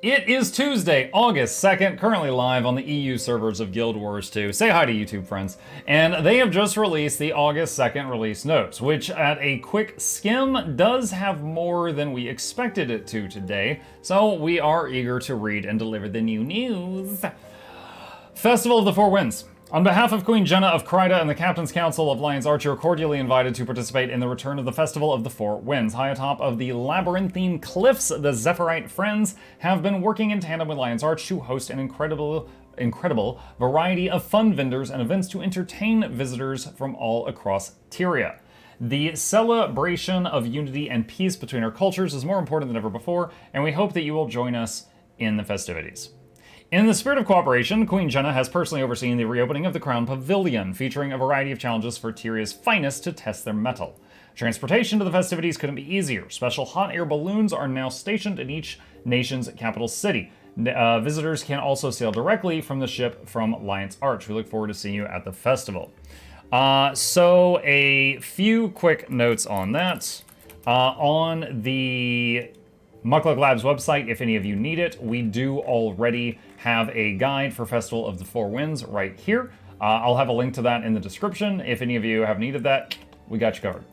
It is Tuesday, August 2nd, currently live on the EU servers of Guild Wars 2. Say hi to YouTube friends. And they have just released the August 2nd release notes, which at a quick skim does have more than we expected it to today. So we are eager to read and deliver the new news. Festival of the Four Winds. On behalf of Queen Jenna of Kryda and the Captain's Council of Lion's Arch, you're cordially invited to participate in the return of the Festival of the Four Winds. High atop of the labyrinthine cliffs, the Zephyrite Friends have been working in tandem with Lion's Arch to host an incredible variety of fun vendors and events to entertain visitors from all across Tyria. The celebration of unity and peace between our cultures is more important than ever before, and we hope that you will join us in the festivities. In the spirit of cooperation, Queen Jenna has personally overseen the reopening of the Crown Pavilion, featuring a variety of challenges for Tyria's finest to test their mettle. Transportation to the festivities couldn't be easier. Special hot air balloons are now stationed in each nation's capital city. Visitors can also sail directly from the ship from Lion's Arch. We look forward to seeing you at the festival. So a few quick notes on that. On the Mukluk Labs website, if any of you need it, we do already have a guide for Festival of the Four Winds right here. I'll have a link to that in the description. If any of you have needed that, we got you covered.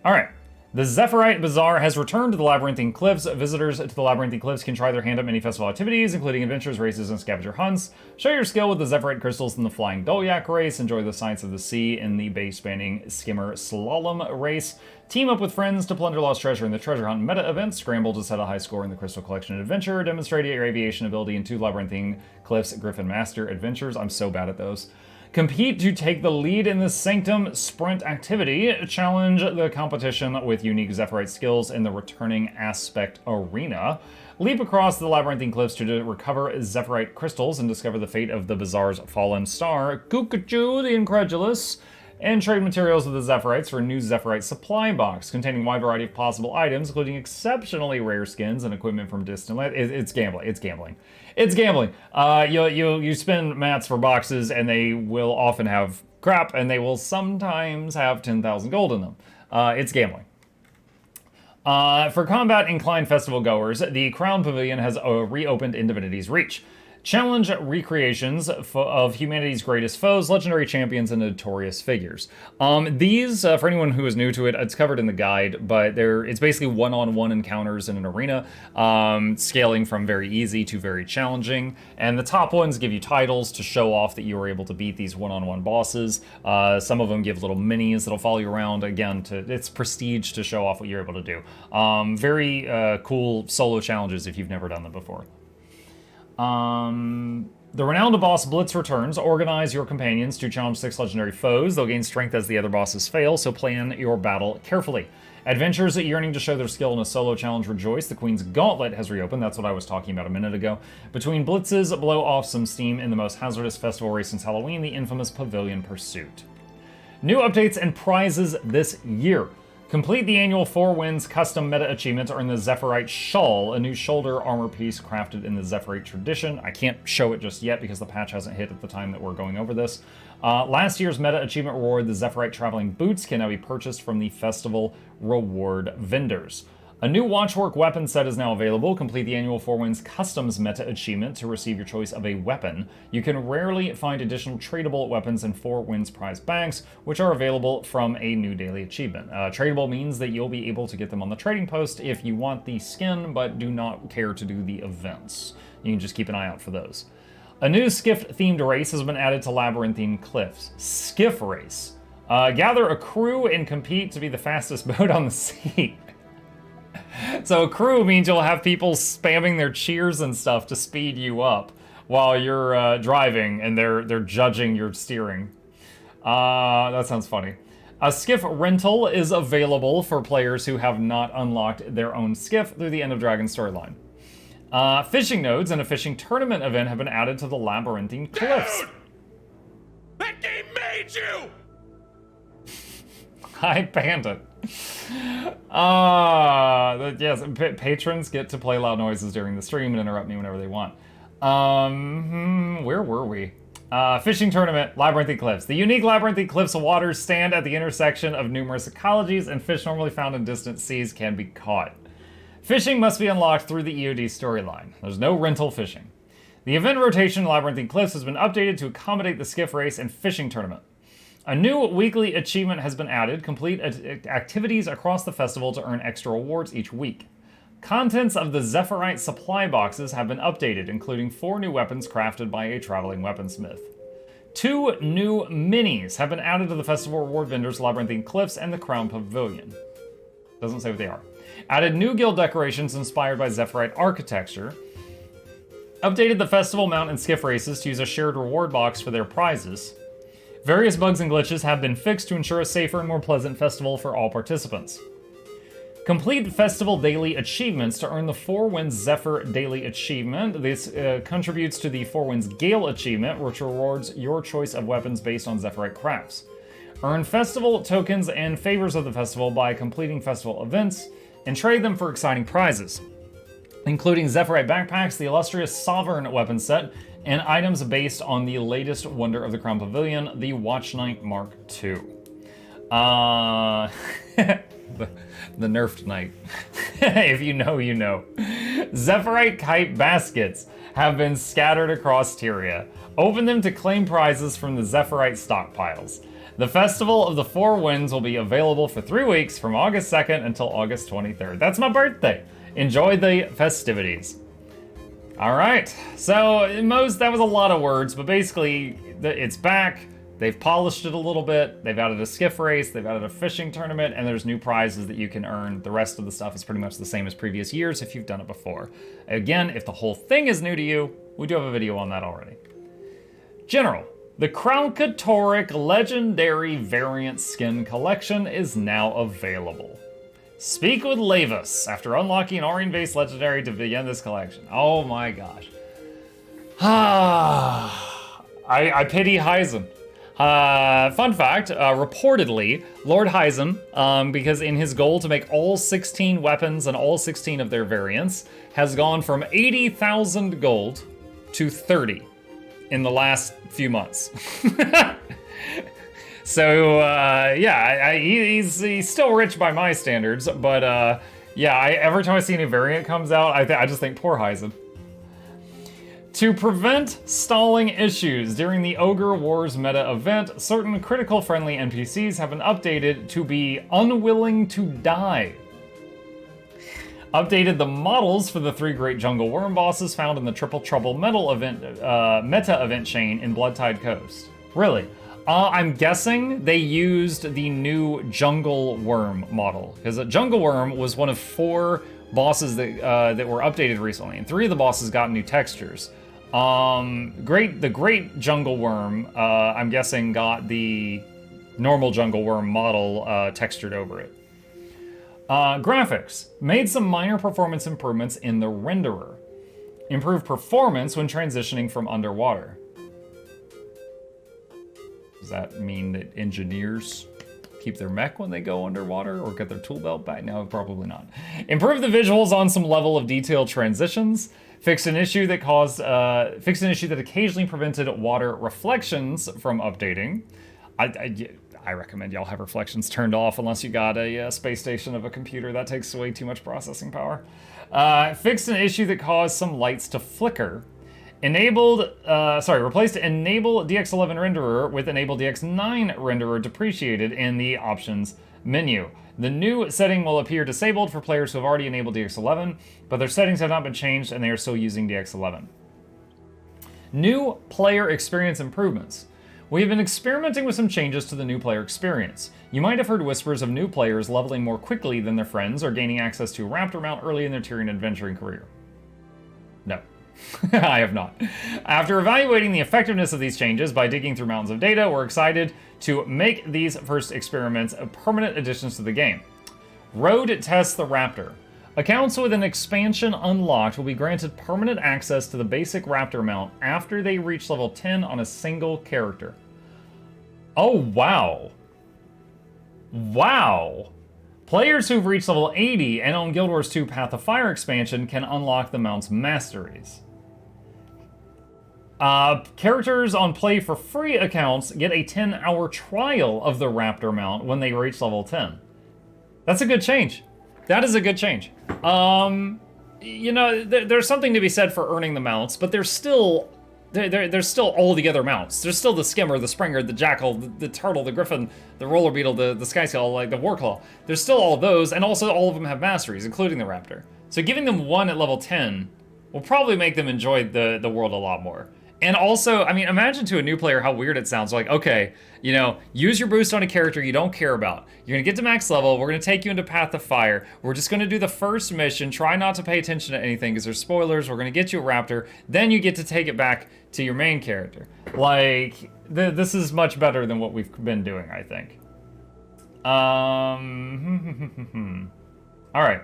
All right. The Zephyrite Bazaar has returned to the Labyrinthine Cliffs. Visitors to the Labyrinthine Cliffs can try their hand at many festival activities, including adventures, races, and scavenger hunts. Show your skill with the Zephyrite crystals in the Flying Dolyak race. Enjoy the sights of the sea in the bay-spanning Skimmer Slalom race. Team up with friends to plunder lost treasure in the Treasure Hunt meta event. Scramble to set a high score in the Crystal Collection adventure. Demonstrate your aviation ability in 2 Labyrinthine Cliffs Griffin Master adventures. I'm so bad at those. Compete to take the lead in the Sanctum Sprint activity. Challenge the competition with unique Zephyrite skills in the Returning Aspect Arena. Leap across the Labyrinthine Cliffs to recover Zephyrite crystals and discover the fate of the Bazaar's fallen star, Kukachu the Incredulous. And trade materials with the Zephyrites for a new Zephyrite supply box containing a wide variety of possible items, including exceptionally rare skins and equipment from distant land. It's gambling. It's gambling. It's gambling. You spend mats for boxes, and they will often have crap, and they will sometimes have 10,000 gold in them. It's gambling. For combat-inclined festival goers, the Crown Pavilion has reopened in Divinity's Reach. Challenge recreations of humanity's greatest foes, legendary champions, and notorious figures. These, for anyone who is new to it, it's covered in the guide, but it's basically one-on-one encounters in an arena, scaling from very easy to very challenging. And the top ones give you titles to show off that you were able to beat these one-on-one bosses. Some of them give little minis that'll follow you around, again, it's prestige to show off what you're able to do. Very cool solo challenges if you've never done them before. The renowned boss Blitz returns. Organize your companions to challenge 6 legendary foes. They'll gain strength as the other bosses fail, so plan your battle carefully. Adventurers yearning to show their skill in a solo challenge rejoice. The Queen's Gauntlet has reopened. That's what I was talking about a minute ago. Between blitzes, blow off some steam in the most hazardous festival race since Halloween, the infamous Pavilion Pursuit. New updates and prizes this year. Complete the annual Four Winds custom meta achievement, earn the Zephyrite Shawl, a new shoulder armor piece crafted in the Zephyrite tradition. I can't show it just yet because the patch hasn't hit at the time that we're going over this. Last year's meta achievement reward, the Zephyrite Traveling Boots, can now be purchased from the festival reward vendors. A new Watchwork weapon set is now available. Complete the annual Four Winds Customs meta achievement to receive your choice of a weapon. You can rarely find additional tradable weapons in Four Winds prize bags, which are available from a new daily achievement. Tradable means that you'll be able to get them on the trading post if you want the skin, but do not care to do the events. You can just keep an eye out for those. A new Skiff-themed race has been added to Labyrinthine Cliffs. Skiff Race. Gather a crew and compete to be the fastest boat on the sea. So a crew means you'll have people spamming their cheers and stuff to speed you up while you're driving, and they're judging your steering. That sounds funny. A skiff rental is available for players who have not unlocked their own skiff through the End of Dragon storyline. Fishing nodes and a fishing tournament event have been added to the Labyrinthine Cliffs. Dude! That game made you! Hi, Panda. Yes, patrons get to play loud noises during the stream and interrupt me whenever they want. Where were we? Fishing tournament, Labyrinthine Cliffs. The unique Labyrinthine Cliffs waters stand at the intersection of numerous ecologies, and fish normally found in distant seas can be caught. Fishing must be unlocked through the EOD storyline. There's no rental fishing. The event rotation in Labyrinthine Cliffs has been updated to accommodate the skiff race and fishing tournament. A new weekly achievement has been added. Complete activities across the festival to earn extra rewards each week. Contents of the Zephyrite supply boxes have been updated, including 4 new weapons crafted by a traveling weaponsmith. 2 new minis have been added to the festival reward vendors, Labyrinthine Cliffs, and the Crown Pavilion. Doesn't say what they are. Added new guild decorations inspired by Zephyrite architecture. Updated the festival mount and skiff races to use a shared reward box for their prizes. Various bugs and glitches have been fixed to ensure a safer and more pleasant festival for all participants. Complete festival daily achievements to earn the 4 Winds Zephyr daily achievement. This contributes to the 4 Winds Gale achievement, which rewards your choice of weapons based on Zephyrite crafts. Earn festival tokens and favors of the festival by completing festival events, and trade them for exciting prizes, including Zephyrite backpacks, the illustrious Sovereign weapon set, and items based on the latest wonder of the Crown Pavilion, the Watch Knight Mark II. The nerfed knight. If you know, you know. Zephyrite kite baskets have been scattered across Tyria. Open them to claim prizes from the Zephyrite stockpiles. The Festival of the 4 Winds will be available for 3 weeks from August 2nd until August 23rd. That's my birthday. Enjoy the festivities. All right, so that was a lot of words, but basically it's back. They've polished it a little bit. They've added a skiff race, they've added a fishing tournament, and there's new prizes that you can earn. The rest of the stuff is pretty much the same as previous years if you've done it before. Again, if the whole thing is new to you, we do have a video on that already. General, the Kralkatoric Legendary Variant Skin Collection is now available. Speak with Lavis after unlocking an Aurian-based legendary to begin this collection. Oh my gosh. I pity Hyzen. Fun fact, reportedly, Lord Hyzen, because in his goal to make all 16 weapons and all 16 of their variants, has gone from 80,000 gold to 30 in the last few months. So, yeah, he's still rich by my standards, but yeah, every time I see a new variant comes out, I just think poor Hyzen. To prevent stalling issues during the Ogre Wars meta event, certain critical friendly NPCs have been updated to be unwilling to die. Updated the models for the 3 great jungle worm bosses found in the Triple Trouble meta event chain in Bloodtide Coast. Really? I'm guessing they used the new Jungle Worm model, because a Jungle Worm was one of 4 bosses that were updated recently, and 3 of the bosses got new textures. The Great Jungle Worm, I'm guessing, got the normal Jungle Worm model textured over it. Graphics. Made some minor performance improvements in the renderer. Improved performance when transitioning from underwater. Does that mean that engineers keep their mech when they go underwater or get their tool belt back? No, probably not. Improve the visuals on some level of detailed transitions. Fixed an issue that occasionally prevented water reflections from updating. I recommend y'all have reflections turned off unless you got a space station of a computer. That takes way too much processing power. Fixed an issue that caused some lights to flicker. Replaced Enable DX11 Renderer with Enable DX9 Renderer depreciated in the options menu. The new setting will appear disabled for players who have already enabled DX11, but their settings have not been changed and they are still using DX11. New player experience improvements. We have been experimenting with some changes to the new player experience. You might have heard whispers of new players leveling more quickly than their friends or gaining access to a Raptor mount early in their Tyrian adventuring career. No. I have not. After evaluating the effectiveness of these changes by digging through mountains of data, we're excited to make these first experiments permanent additions to the game. Road Test the Raptor. Accounts with an expansion unlocked will be granted permanent access to the basic Raptor mount after they reach level 10 on a single character. Oh, wow. Wow. Players who've reached level 80 and own Guild Wars 2 Path of Fire expansion can unlock the mount's masteries. Characters on Play for Free accounts get a 10-hour trial of the Raptor mount when they reach level 10. That's a good change. That is a good change. You know, there's something to be said for earning the mounts, but there's still all the other mounts. There's still the skimmer, the springer, the jackal, the turtle, the griffin, the roller beetle, the sky skull, like the warclaw. There's still all of those, and also all of them have masteries, including the raptor. So giving them one at level 10 will probably make them enjoy the world a lot more. And also, I mean, imagine to a new player how weird it sounds. Like, okay, you know, use your boost on a character you don't care about. You're gonna get to max level, we're gonna take you into Path of Fire. We're just gonna do the first mission, try not to pay attention to anything because there's spoilers, we're gonna get you a raptor, then you get to take it back to your main character. Like, this is much better than what we've been doing, I think. Alright.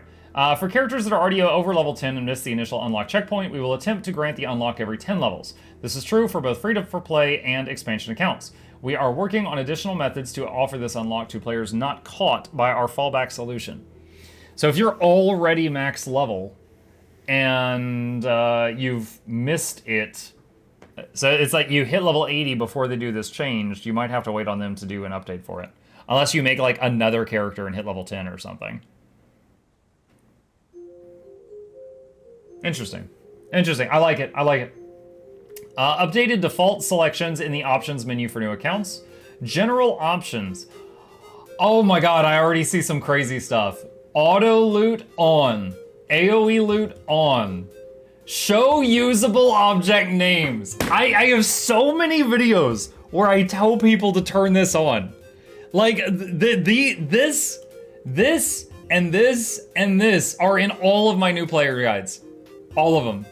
For characters that are already over level 10 and miss the initial unlock checkpoint, we will attempt to grant the unlock every 10 levels. This is true for both free-to-play and expansion accounts. We are working on additional methods to offer this unlock to players not caught by our fallback solution. So if you're already max level and you've missed it, so it's like you hit level 80 before they do this change, you might have to wait on them to do an update for it. Unless you make like another character and hit level 10 or something. Interesting. Interesting. I like it. I like it. Updated default selections in the options menu for new accounts. General options. Oh my god, I already see some crazy stuff. Auto loot on. AoE loot on. Show usable object names. I have so many videos where I tell people to turn this on. Like, this, and this are in all of my new player guides. All of them.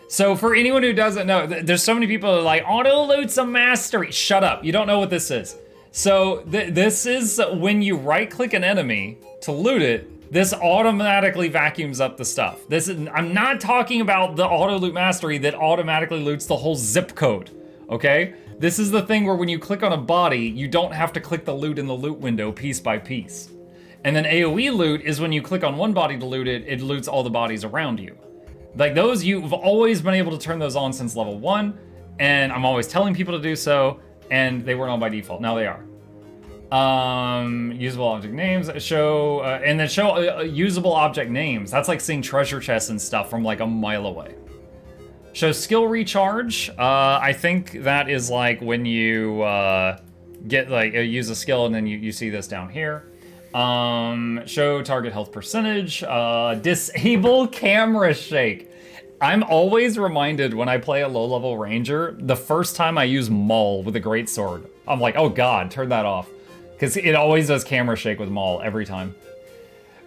So for anyone who doesn't know, there's so many people who are like, auto loot's a mastery. Shut up, you don't know what this is. So this is when you right click an enemy to loot it, this automatically vacuums up the stuff. I'm not talking about the auto loot mastery that automatically loots the whole zip code, okay? This is the thing where when you click on a body, you don't have to click the loot in the loot window piece by piece. And then AoE loot is when you click on one body to loot it, it loots all the bodies around you. Like those, you've always been able to turn those on since level 1, and I'm always telling people to do so, and they weren't on by default. Now they are. Usable object names, show, and then show usable object names. That's like seeing treasure chests and stuff from like a mile away. Show skill recharge. I think that is like when you get like, use a skill and then you see this down here. Show target health percentage, disable camera shake. I'm always reminded when I play a low-level ranger, the first time I use Maul with a greatsword, I'm like, oh god, turn that off. Because it always does camera shake with Maul, every time.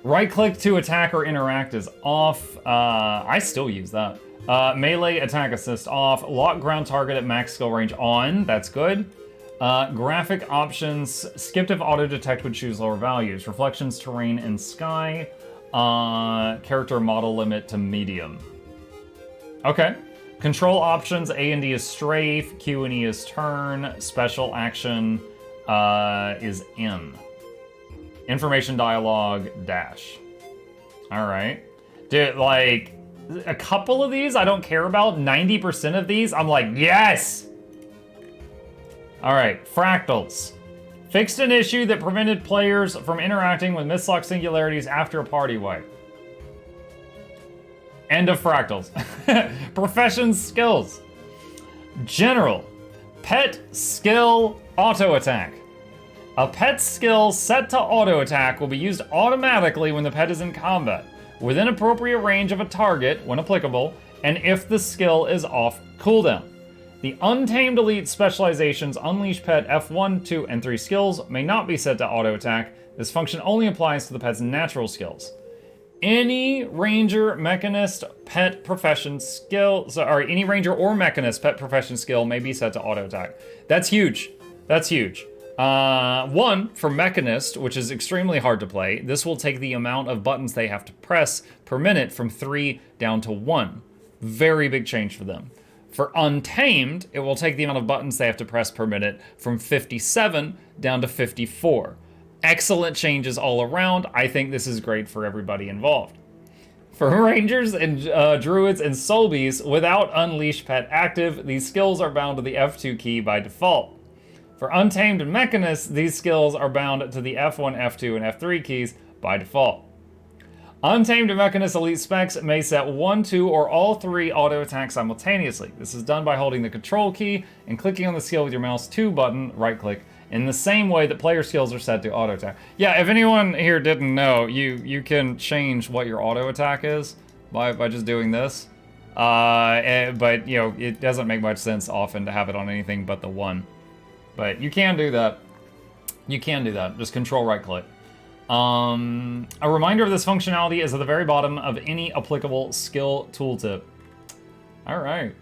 Right-click to attack or interact is off. I still use that. Melee attack assist off. Lock ground target at max skill range on, that's good. Graphic options, skipped if auto detect would choose lower values. Reflections, terrain, and sky. Character model limit to medium. Okay. Control options, A and D is strafe, Q and E is turn, special action is M. Information dialogue, dash. Alright. Dude, like, a couple of these I don't care about. 90% of these, I'm like, yes! Alright, Fractals. Fixed an issue that prevented players from interacting with mislock singularities after a party wipe. End of Fractals. Profession skills. General. Pet skill auto attack. A pet skill set to auto attack will be used automatically when the pet is in combat, within appropriate range of a target, when applicable, and if the skill is off cooldown. The Untamed Elite Specializations Unleash Pet F1, 2, and 3 skills may not be set to auto attack. This function only applies to the pet's natural skills. Any ranger, mechanist, pet profession skill, sorry, any ranger or mechanist pet profession skill may be set to auto attack. That's huge. That's huge. One, for mechanist, which is extremely hard to play, this will take the amount of buttons they have to press per minute from 3 down to 1. Very big change for them. For Untamed, it will take the amount of buttons they have to press per minute from 57 down to 54. Excellent changes all around. I think this is great for everybody involved. For Rangers and Druids and Soulbees, without Unleash Pet active, these skills are bound to the F2 key by default. For Untamed and Mechanists, these skills are bound to the F1, F2, and F3 keys by default. Untamed Mechanist Elite specs may set 1, 2, or all 3 auto attacks simultaneously. This is done by holding the control key and clicking on the skill with your mouse 2 button, right click, in the same way that player skills are set to auto attack. Yeah, if anyone here didn't know, you can change what your auto attack is by just doing this. But, you know, it doesn't make much sense often to have it on anything but the 1. But you can do that. You can do that. Just control right click. A reminder of this functionality is at the very bottom of any applicable skill tooltip. All right,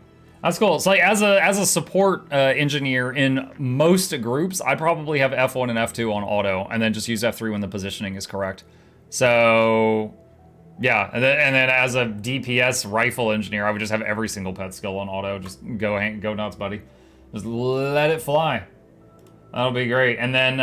that's cool. So like as a support engineer in most groups, I probably have F1 and F2 on auto, and then just use F3 when the positioning is correct. So yeah, and then as a DPS rifle engineer, I would just have every single pet skill on auto. Just go nuts, buddy. Just let it fly. That'll be great. And then,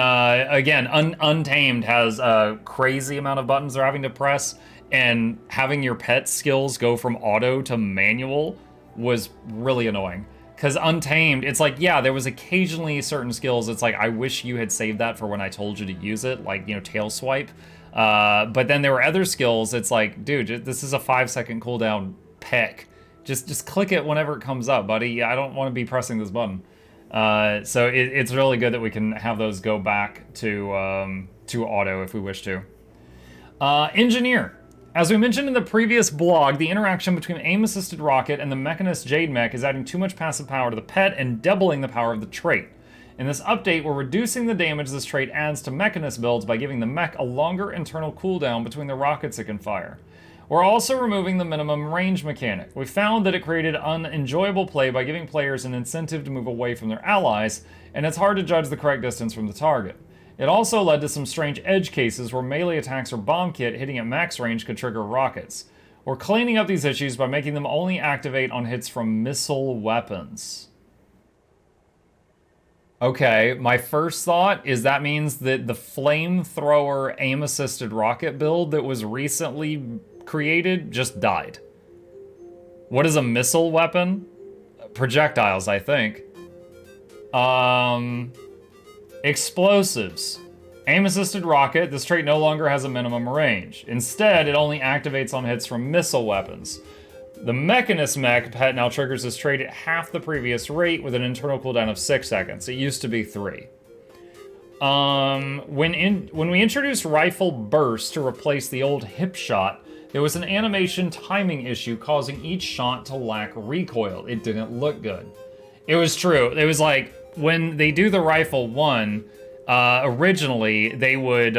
again, Untamed has a crazy amount of buttons they're having to press, and having your pet skills go from auto to manual was really annoying. Because Untamed, it's like, yeah, there was occasionally certain skills, it's like, I wish you had saved that for when I told you to use it, like, you know, tail swipe. But then there were other skills, it's like, dude, this is a 5-second cooldown peck. Just click it whenever it comes up, buddy. I don't want to be pressing this button. So it's really good that we can have those go back to auto if we wish to. Engineer. As we mentioned in the previous blog, the interaction between aim-assisted rocket and the Mechanist Jade Mech is adding too much passive power to the pet and doubling the power of the trait. In this update, we're reducing the damage this trait adds to Mechanist builds by giving the mech a longer internal cooldown between the rockets it can fire. We're also removing the minimum range mechanic. We found that it created unenjoyable play by giving players an incentive to move away from their allies, and it's hard to judge the correct distance from the target. It also led to some strange edge cases where melee attacks or bomb kit hitting at max range could trigger rockets. We're cleaning up these issues by making them only activate on hits from missile weapons. Okay, my first thought is that means that the flamethrower aim-assisted rocket build that was recently created just died. What is a missile weapon? Projectiles, I think. Explosives. Aim-assisted rocket, this trait no longer has a minimum range. Instead, it only activates on hits from missile weapons. The Mechanist Mech pet now triggers this trait at half the previous rate with an internal cooldown of 6 seconds. It used to be 3. When we introduced Rifle Burst to replace the old hip shot, there was an animation timing issue causing each shot to lack recoil. It didn't look good. It was true. It was like, when they do the Rifle 1, originally, they would,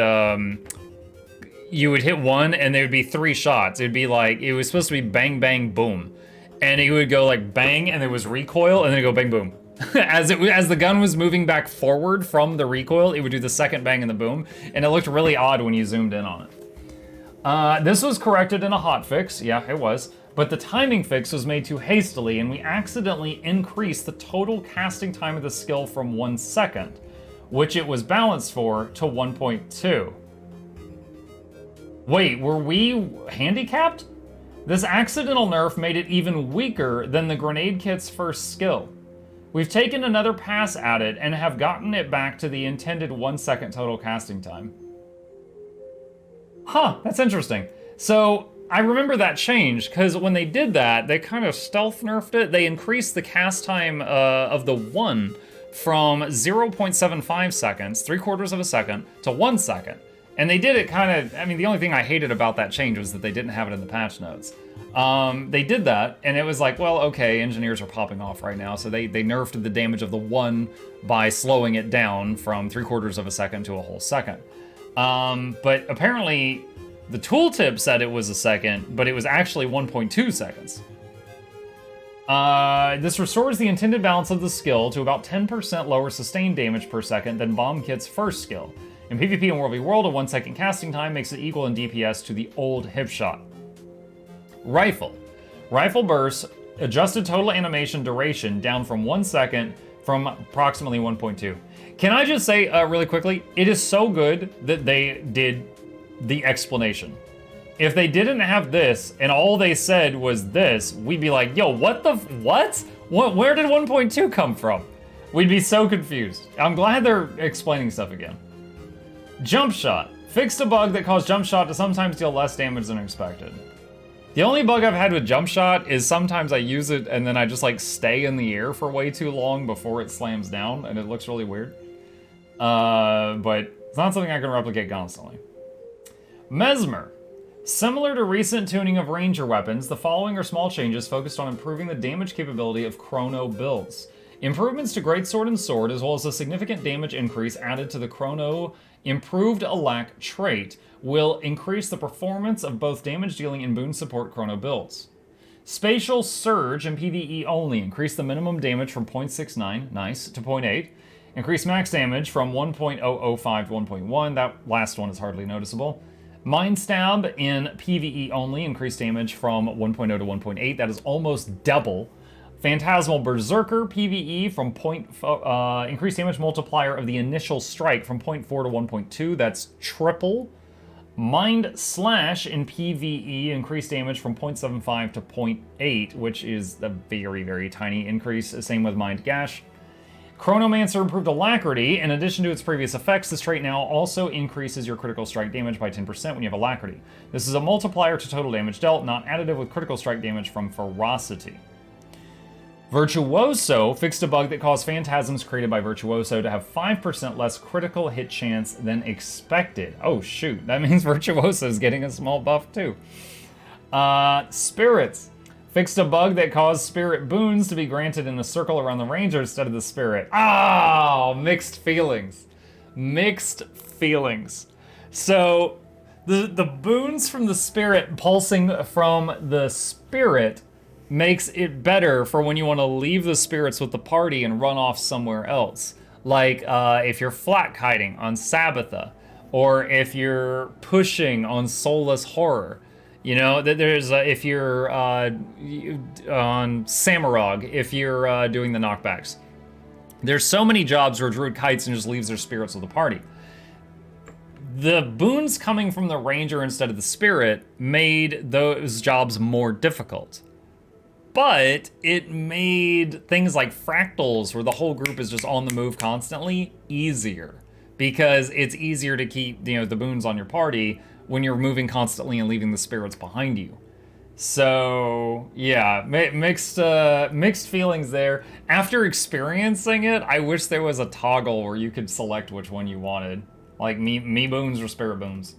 you would hit 1 and there would be 3 shots. It'd be like, it was supposed to be bang, bang, boom. And it would go like bang, and there was recoil, and then it'd go bang, boom. As the gun was moving back forward from the recoil, it would do the second bang and the boom, and it looked really odd when you zoomed in on it. This was corrected in a hotfix, yeah, it was, but the timing fix was made too hastily, and we accidentally increased the total casting time of the skill from 1 second, which it was balanced for, to 1.2. Wait, were we handicapped? This accidental nerf made it even weaker than the grenade kit's first skill. We've taken another pass at it and have gotten it back to the intended 1 second total casting time. Huh, that's interesting. So, I remember that change, because when they did that, they kind of stealth nerfed it. They increased the cast time of the 1 from 0.75 seconds, 3/4 of a second, to 1 second. And they did it kind of, I mean, the only thing I hated about that change was that they didn't have it in the patch notes. They did that, and it was like, well, okay, engineers are popping off right now, so they nerfed the damage of the 1 by slowing it down from 3/4 of a second to a whole second. But apparently, the tooltip said it was a second, but it was actually 1.2 seconds. This restores the intended balance of the skill to about 10% lower sustained damage per second than Bomb Kit's first skill. In PvP and World v World, a 1 second casting time makes it equal in DPS to the old hip shot. Rifle. Rifle Burst adjusted total animation duration down from 1 second from approximately 1.2. Can I just say really quickly, it is so good that they did the explanation. If they didn't have this and all they said was this, we'd be like, yo, what the, what? Where did 1.2 come from? We'd be so confused. I'm glad they're explaining stuff again. Jump shot. Fixed a bug that caused jump shot to sometimes deal less damage than expected. The only bug I've had with jump shot is sometimes I use it and then I just like stay in the air for way too long before it slams down and it looks really weird. But it's not something I can replicate constantly. Mesmer. Similar to recent tuning of ranger weapons, the following are small changes focused on improving the damage capability of chrono builds. Improvements to greatsword and sword, as well as a significant damage increase added to the chrono improved alack trait, will increase the performance of both damage dealing and boon support chrono builds. Spatial surge and PvE only. Increase the minimum damage from 0.69, nice, to 0.8. Increase max damage from 1.005 to 1.1. That last one is hardly noticeable. Mind Stab in PvE only. Increase damage from 1.0 to 1.8. That is almost double. Phantasmal Berserker PvE from increased damage multiplier of the initial strike from 0.4 to 1.2. That's triple. Mind Slash in PvE increased damage from 0.75 to 0.8, which is a very, very tiny increase. Same with Mind Gash. Chronomancer improved Alacrity. In addition to its previous effects, this trait now also increases your critical strike damage by 10% when you have Alacrity. This is a multiplier to total damage dealt, not additive with critical strike damage from Ferocity. Virtuoso fixed a bug that caused phantasms created by Virtuoso to have 5% less critical hit chance than expected. Oh shoot, that means Virtuoso is getting a small buff too. Spirits fixed a bug that caused spirit boons to be granted in a circle around the ranger instead of the spirit. Oh, mixed feelings. Mixed feelings. So the boons from the spirit pulsing from the spirit makes it better for when you want to leave the spirits with the party and run off somewhere else. Like if you're flat kiting on Sabbatha, or if you're pushing on Soulless Horror. You know, there's if you're on Samurag, if you're doing the knockbacks. There's so many jobs where Druid kites and just leaves their spirits with the party. The boons coming from the ranger instead of the spirit made those jobs more difficult. But it made things like Fractals, where the whole group is just on the move constantly, easier. Because it's easier to keep, you know, the boons on your party when you're moving constantly and leaving the spirits behind you. So, yeah, mixed feelings there. After experiencing it, I wish there was a toggle where you could select which one you wanted. Like me boons or spirit boons.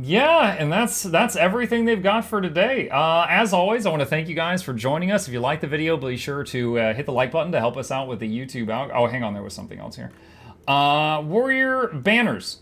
Yeah, and that's everything they've got for today. As always, I want to thank you guys for joining us. If you liked the video, be sure to hit the like button to help us out with the YouTube out. Oh, hang on, there was something else here. Warrior banners.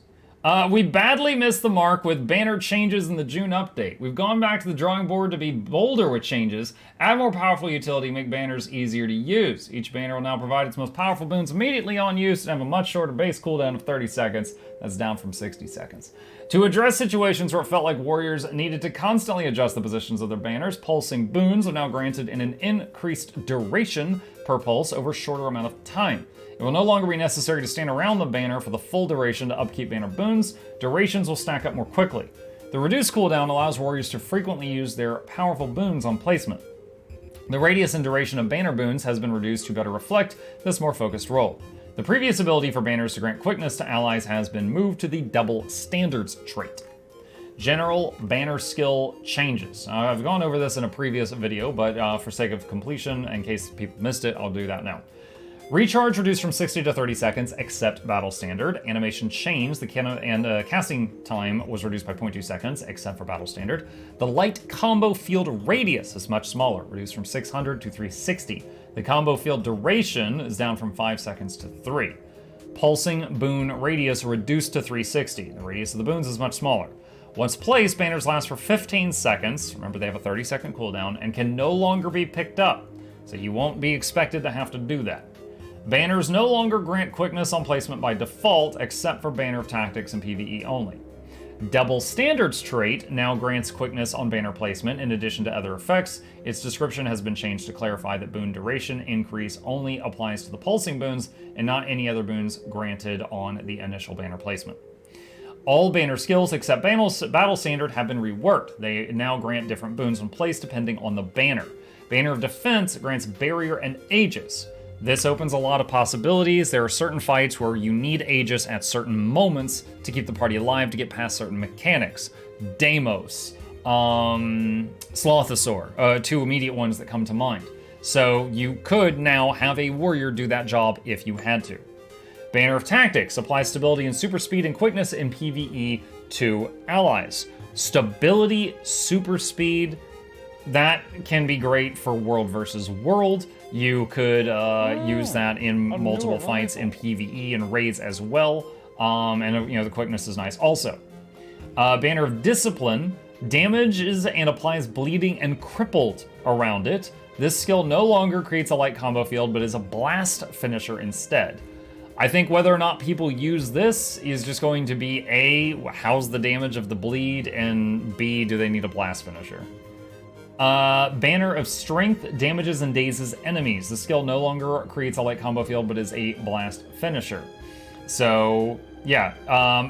We badly missed the mark with banner changes in the June update. We've gone back to the drawing board to be bolder with changes, add more powerful utility, make banners easier to use. Each banner will now provide its most powerful boons immediately on use and have a much shorter base cooldown of 30 seconds. That's down from 60 seconds. To address situations where it felt like warriors needed to constantly adjust the positions of their banners, pulsing boons are now granted in an increased duration per pulse over a shorter amount of time. It will no longer be necessary to stand around the banner for the full duration to upkeep banner boons. Durations will stack up more quickly. The reduced cooldown allows warriors to frequently use their powerful boons on placement. The radius and duration of banner boons has been reduced to better reflect this more focused role. The previous ability for banners to grant quickness to allies has been moved to the double standards trait. General banner skill changes. I've gone over this in a previous video, but for sake of completion, in case people missed it, I'll do that now. Recharge reduced from 60 to 30 seconds, except battle standard. Animation changed, casting time was reduced by 0.2 seconds, except for battle standard. The light combo field radius is much smaller, reduced from 600 to 360. The combo field duration is down from 5 seconds to 3. Pulsing boon radius reduced to 360. The radius of the boons is much smaller. Once placed, banners last for 15 seconds. Remember, they have a 30-second cooldown and can no longer be picked up, so you won't be expected to have to do that. Banners no longer grant quickness on placement by default, except for Banner of Tactics and PvE only. Double Standards trait now grants quickness on banner placement in addition to other effects. Its description has been changed to clarify that boon duration increase only applies to the pulsing boons and not any other boons granted on the initial banner placement. All banner skills except Battle Standard have been reworked. They now grant different boons when placed depending on the banner. Banner of Defense grants Barrier and Aegis. This opens a lot of possibilities. There are certain fights where you need Aegis at certain moments to keep the party alive to get past certain mechanics. Deimos, Slothosaur, two immediate ones that come to mind. So you could now have a warrior do that job if you had to. Banner of Tactics applies stability and super speed and quickness in PvE to allies. Stability, super speed, that can be great for world versus world. You could use that in multiple fights in PvE and raids as well. And the quickness is nice also. Banner of Discipline damages and applies bleeding and crippled around it. This skill no longer creates a light combo field, but is a blast finisher instead. I think whether or not people use this is just going to be A, how's the damage of the bleed, and B, do they need a blast finisher? Banner of Strength damages and dazes enemies. The skill no longer creates a light combo field, but is a blast finisher. So, yeah,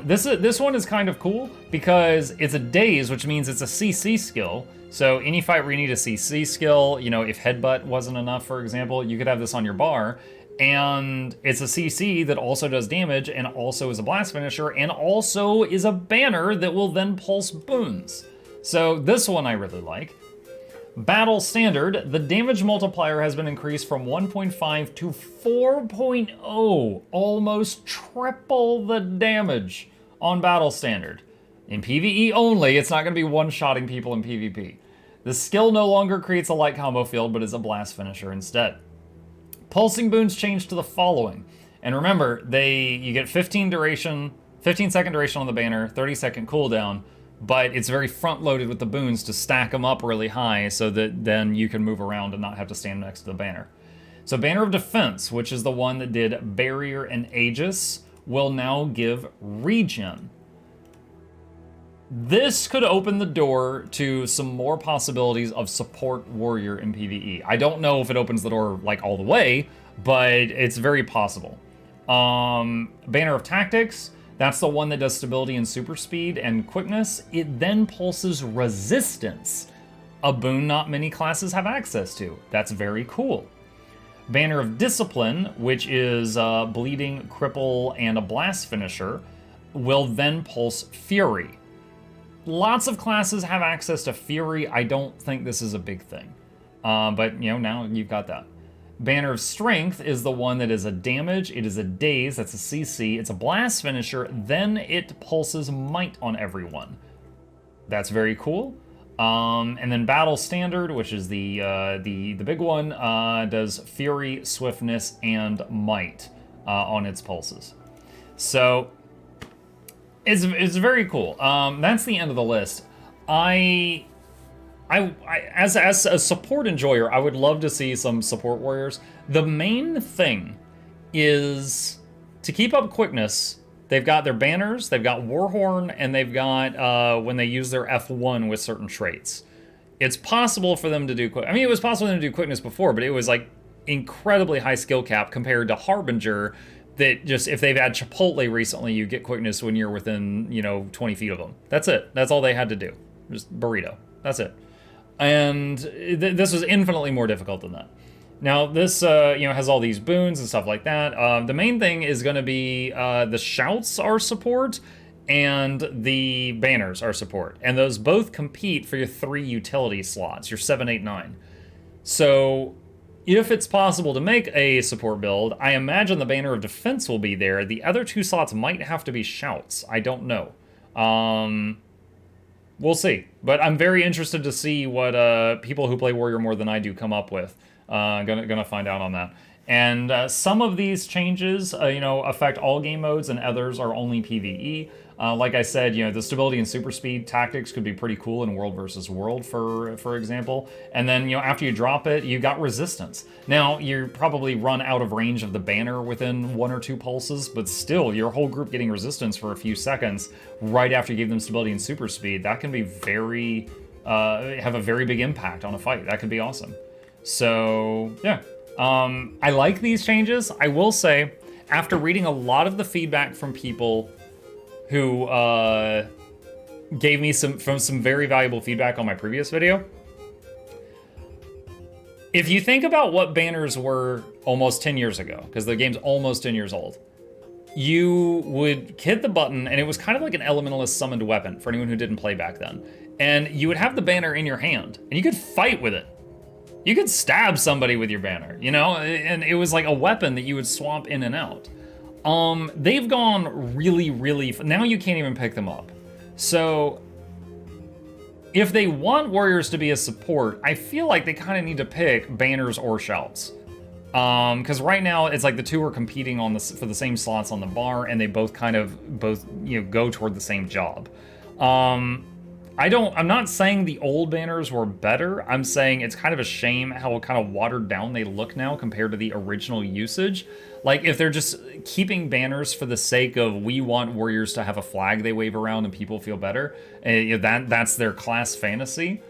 this one is kind of cool because it's a daze, which means it's a CC skill. So any fight where you need a CC skill, if headbutt wasn't enough, for example, you could have this on your bar. And it's a CC that also does damage and also is a blast finisher and also is a banner that will then pulse boons. So this one I really like. Battle Standard, the damage multiplier has been increased from 1.5 to 4.0, almost triple the damage on Battle Standard. In PvE only, it's not going to be one-shotting people in PvP. The skill no longer creates a light combo field, but is a blast finisher instead. Pulsing boons change to the following. And remember, you get 15 second duration on the banner, 30-second cooldown, but it's very front-loaded with the boons to stack them up really high so that then you can move around and not have to stand next to the banner. So Banner of Defense, which is the one that did Barrier and Aegis, will now give regen. This could open the door to some more possibilities of support warrior in PvE. I don't know if it opens the door like all the way, but it's very possible. Banner of Tactics, that's the one that does stability and super speed and quickness. It then pulses resistance, a boon not many classes have access to. That's very cool. Banner of Discipline, which is bleeding, cripple, and a blast finisher, will then pulse Fury. Lots of classes have access to Fury. I don't think this is a big thing. But, now you've got that. Banner of Strength is the one that is a damage. It is a daze. That's a CC. It's a blast finisher. Then it pulses Might on everyone. That's very cool. And then Battle Standard, which is the big one, does Fury, Swiftness, and Might on its pulses. So it's very cool. That's the end of the list. As a support enjoyer, I would love to see some support warriors. The main thing is to keep up quickness. They've got their banners, they've got Warhorn, and they've got when they use their F1 with certain traits. It's possible for them to do it was possible for them to do quickness before, but it was like incredibly high skill cap compared to Harbinger. That just, if they've had Chipotle recently, you get quickness when you're within, 20 feet of them. That's it. That's all they had to do. Just burrito. That's it. And this was infinitely more difficult than that. Now, this, has all these boons and stuff like that. The main thing is going to be the shouts are support and the banners are support. And those both compete for your 3 utility slots, your 7, 8, 9. So if it's possible to make a support build, I imagine the Banner of Defense will be there. The other 2 slots might have to be shouts. I don't know. We'll see. But I'm very interested to see what people who play Warrior more than I do come up with. Gonna find out on that. And some of these changes, affect all game modes, and others are only PvE. Like I said, the stability and super speed tactics could be pretty cool in world versus world, for example. And then, after you drop it, you got resistance. Now, you probably run out of range of the banner within 1 or 2 pulses, but still, your whole group getting resistance for a few seconds right after you give them stability and super speed, that can be have a very big impact on a fight. That could be awesome. So, yeah. I like these changes. I will say, after reading a lot of the feedback from people who gave me some very valuable feedback on my previous video, If you think about what banners were almost 10 years ago, because the game's almost 10 years old, you would hit the button, and it was kind of like an elementalist summoned weapon for anyone who didn't play back then. And you would have the banner in your hand, and you could fight with it. You could stab somebody with your banner, you know? And it was like a weapon that you would swap in and out. They've gone really, really... Now you can't even pick them up. So... if they want warriors to be a support, I feel like they kind of need to pick banners or shouts. Because right now it's like the two are competing on for the same slots on the bar, and they both go toward the same job. I'm not saying the old banners were better. I'm saying it's kind of a shame how kind of watered down they look now compared to the original usage. Like, if they're just keeping banners for the sake of we want warriors to have a flag they wave around and people feel better, that's their class fantasy.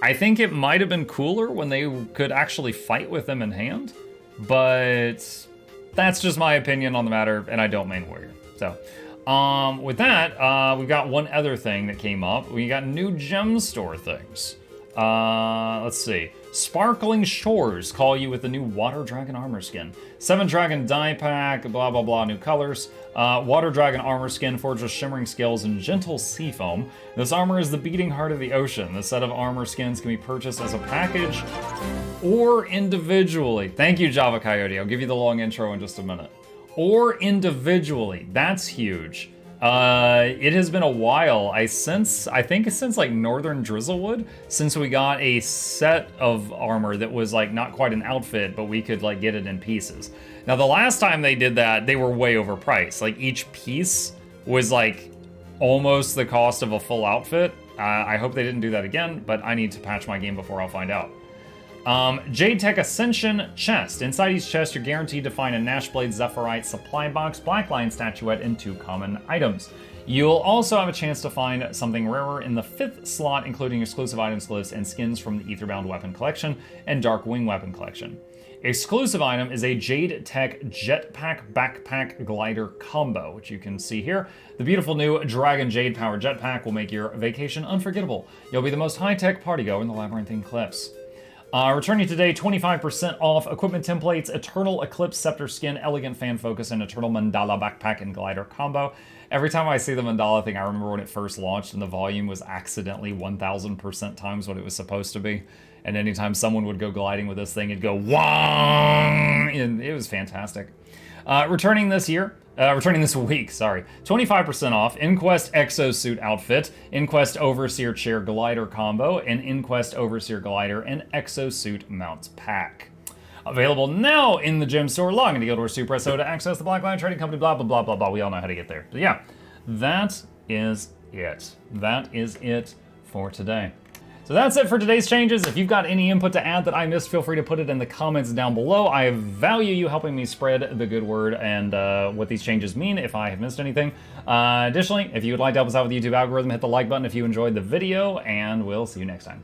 I think it might have been cooler when they could actually fight with them in hand, but that's just my opinion on the matter, and I don't main warrior. So, with that, we've got one other thing that came up. We got new gem store things. Let's see. Sparkling Shores call you with the new Water Dragon armor skin. 7 Dragon die pack, blah blah blah, new colors. Water Dragon armor skin forged with shimmering scales and gentle sea foam. This armor is the beating heart of the ocean. This set of armor skins can be purchased as a package or individually. Thank you, Java Coyote. I'll give you the long intro in just a minute. Or individually. That's huge. It has been a while. I think since like Northern Drizzlewood, since we got a set of armor that was like not quite an outfit, but we could like get it in pieces. Now the last time they did that, they were way overpriced. Like each piece was like almost the cost of a full outfit. I hope they didn't do that again, but I need to patch my game before I'll find out. Jade Tech Ascension Chest. Inside each chest, you're guaranteed to find a Nashblade Zephyrite supply box, Blackline statuette, and 2 common items. You'll also have a chance to find something rarer in the 5th slot, including exclusive items lists and skins from the Aetherbound Weapon Collection and Dark Wing Weapon Collection. Exclusive item is a Jade Tech Jetpack Backpack Glider combo, which you can see here. The beautiful new Dragon Jade Power Jetpack will make your vacation unforgettable. You'll be the most high-tech partygoer in the Labyrinthine Cliffs. Returning today, 25% off equipment templates, Eternal Eclipse Scepter Skin, Elegant Fan Focus, and Eternal Mandala Backpack and Glider combo. Every time I see the Mandala thing, I remember when it first launched and the volume was accidentally 1000% times what it was supposed to be. And anytime someone would go gliding with this thing, it'd go wong, and it was fantastic. Returning this week, 25% off Inquest Exosuit outfit, Inquest Overseer Chair Glider combo, and Inquest Overseer Glider and Exosuit mounts pack. Available now in the gem store. Log into Guild Wars 2 Presso to access the Blackline Trading Company, blah, blah, blah, blah, blah. We all know how to get there. But yeah, that is it. That is it for today. So that's it for today's changes. If you've got any input to add that I missed, feel free to put it in the comments down below. I value you helping me spread the good word and what these changes mean if I have missed anything. Additionally, if you would like to help us out with the YouTube algorithm, hit the like button if you enjoyed the video, and we'll see you next time.